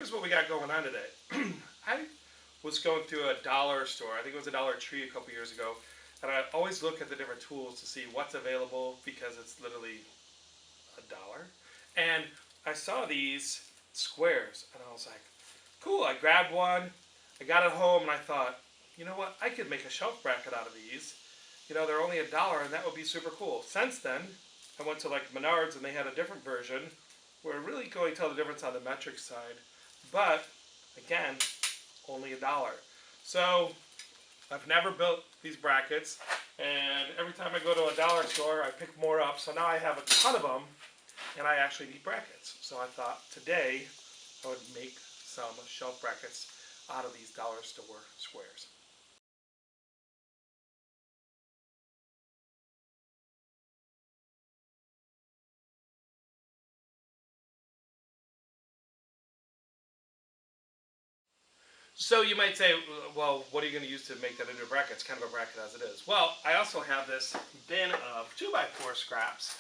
Here's what we got going on today. I was going through a dollar store. I think it was a Dollar Tree a couple years ago. And I always look at the different tools to see what's available because it's literally $1. And I saw these squares and I was like, cool. I grabbed one. I got it home and I thought, you know what? I could make a shelf bracket out of these. You know, they're only $1 and that would be super cool. Since then, I went to like Menards and they had a different version where it really couldn't tell the difference on the metric side. But again, only $1. So I've never built these brackets, and every time I go to a dollar store, I pick more up. So now I have a ton of them, and I actually need brackets. So I thought today I would make some shelf brackets out of these dollar store squares. So you might say, well, what are you going to use to make that into a bracket? It's kind of a bracket as it is. Well, I also have this bin of 2x4 scraps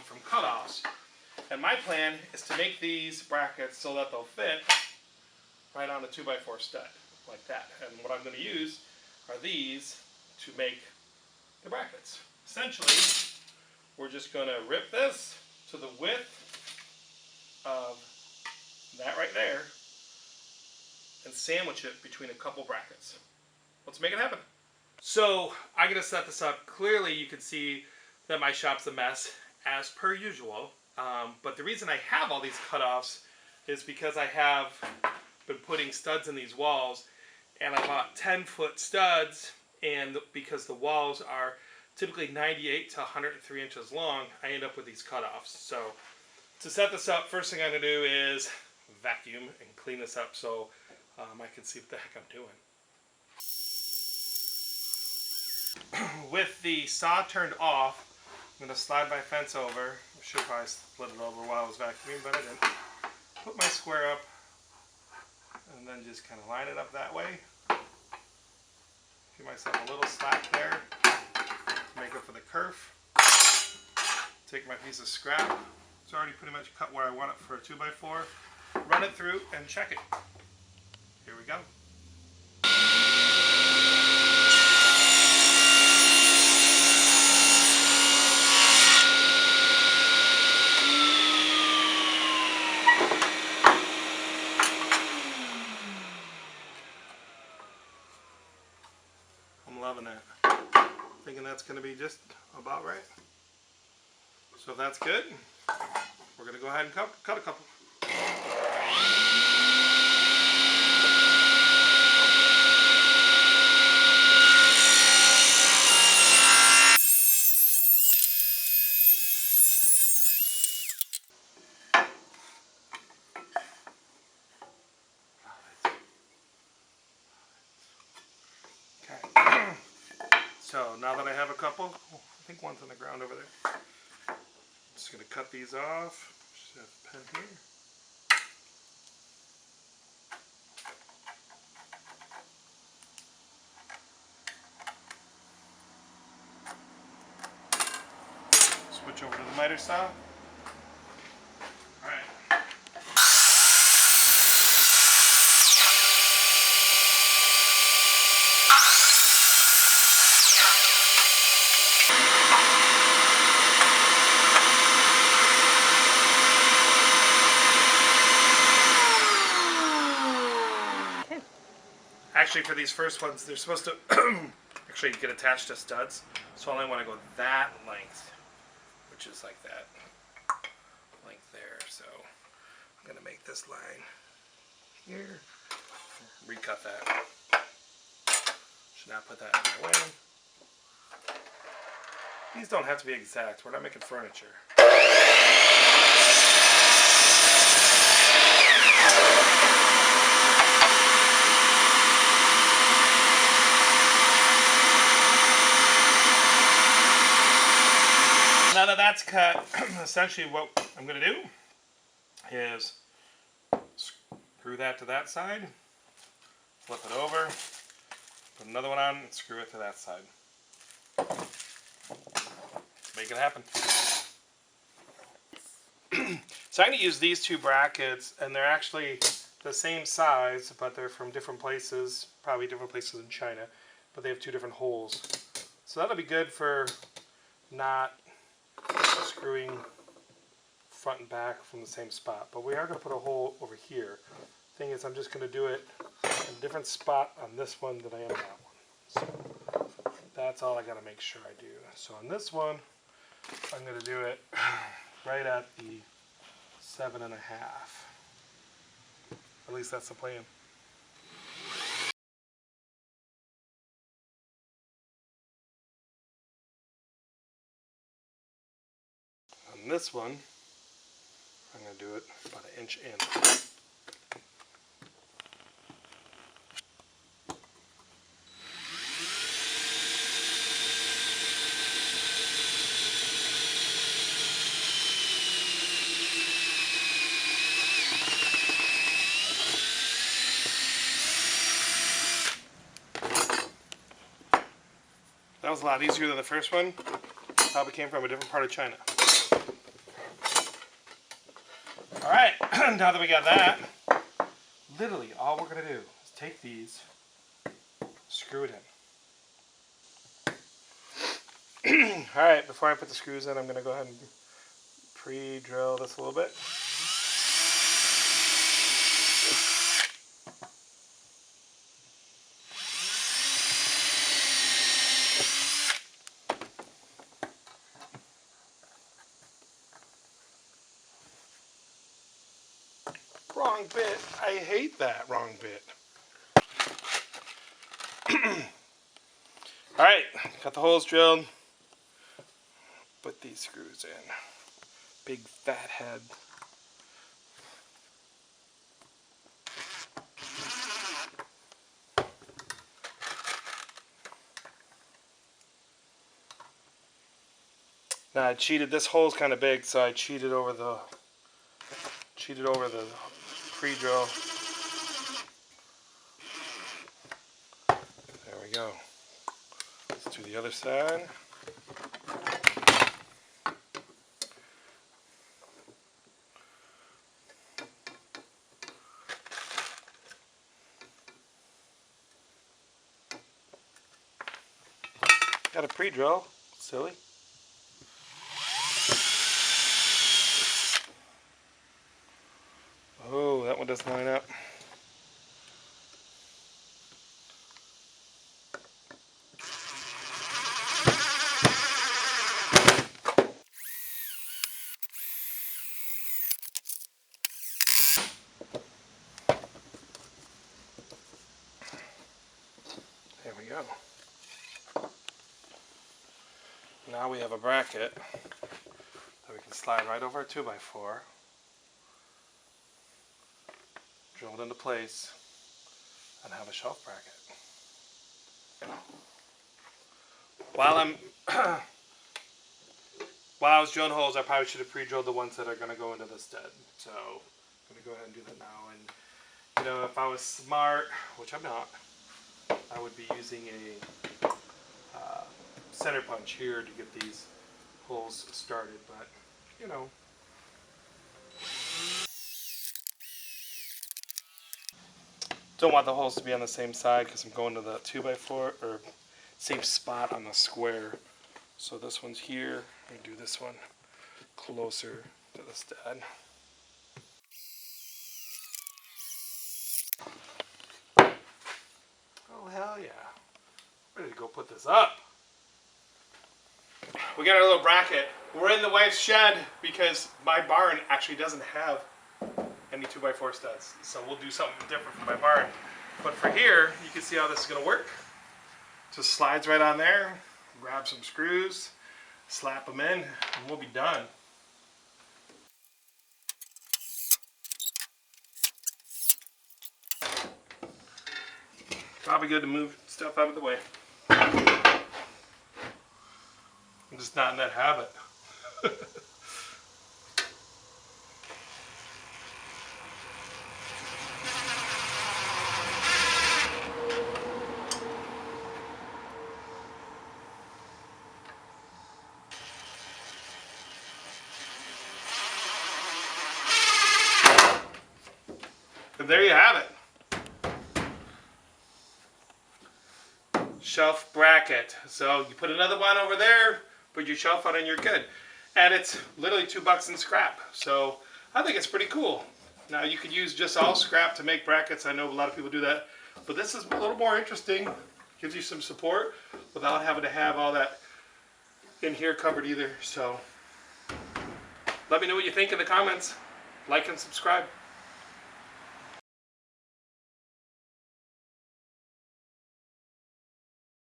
from cutoffs. And my plan is to make these brackets so that they'll fit right on the 2x4 stud, like that. And what I'm going to use are these to make the brackets. Essentially, we're just going to rip this to the width of that right there and sandwich it between a couple brackets. Let's make it happen. So I'm going to set this up. Clearly you can see that my shop's a mess as per usual. But the reason I have all these cutoffs is because I have been putting studs in these walls, and I bought 10-foot studs, and because the walls are typically 98 to 103 inches long, I end up with these cutoffs. So to set this up, first thing I'm going to do is vacuum and clean this up so I can see what the heck I'm doing. With the saw turned off, I'm going to slide my fence over. I should probably split it over while I was vacuuming, but I didn't. Put my square up and then just kind of line it up that way. Give myself a little slack there to make up for the kerf. Take my piece of scrap. It's already pretty much cut where I want it for a 2x4. Run it through and check it. Here we go. I'm loving that. Thinking that's going to be just about right. So if that's good, we're going to go ahead and cut a couple. So now that I have a couple, I think one's on the ground over there. I'm just going to cut these off. Just have a pen here. Switch over to the miter saw. Alright. Actually, for these first ones, they're supposed to actually get attached to studs. So I only want to go that length, which is like that length there. So I'm going to make this line here. Recut that. Should not put that in my way. These don't have to be exact. We're not making furniture. Now that that's cut, essentially what I'm going to do is screw that to that side, flip it over, put another one on, and screw it to that side. Let's make it happen. So I'm going to use these two brackets, and they're actually the same size, but they're from different places, probably different places in China, but they have 2 different holes. So that'll be good for not screwing front and back from the same spot. But we are going to put a hole over here. Thing is, I'm just going to do it in a different spot on this one than I am on that one. So that's all I got to make sure I do. So on this one, I'm going to do it right at the 7.5. At least that's the plan. On this one, I'm going to do it about 1 inch in. That was a lot easier than the first one. Probably came from a different part of China. Alright, now that we got that, literally all we're going to do is take these, screw it in. Alright, before I put the screws in, I'm going to go ahead and pre-drill this a little bit. Wrong bit. I hate that wrong bit. Alright, got the holes drilled. Put these screws in. Big fat head. Now I cheated, this hole's kind of big, so I cheated over the pre-drill. There we go. Let's do the other side. Got a pre-drill, silly. Oh, that one doesn't line up. There we go. Now we have a bracket that we can slide right over a 2x4, drill it into place, and have a shelf bracket. While I was drilling holes, I probably should have pre-drilled the ones that are going to go into the stud. So I'm going to go ahead and do that now. And you know, if I was smart, which I'm not, I would be using a center punch here to get these holes started. But you know, don't want the holes to be on the same side because I'm going to the 2x4 or same spot on the square. So this one's here, and do this one closer to the stud. Oh hell yeah. Ready to go put this up. We got our little bracket. We're in the wife's shed because my barn actually doesn't have any 2x4 studs. So we'll do something different for my barn. But for here, you can see how this is going to work. Just slides right on there. Grab some screws, slap them in, and we'll be done. Probably good to move stuff out of the way. I'm just not in that habit. The there you have it. Shelf bracket. So you put another one over there, put your shelf on, and you're good. And it's literally $2 in scrap. So I think it's pretty cool. Now you could use just all scrap to make brackets. I know a lot of people do that. But this is a little more interesting. Gives you some support without having to have all that in here covered either. So let me know what you think in the comments. Like and subscribe.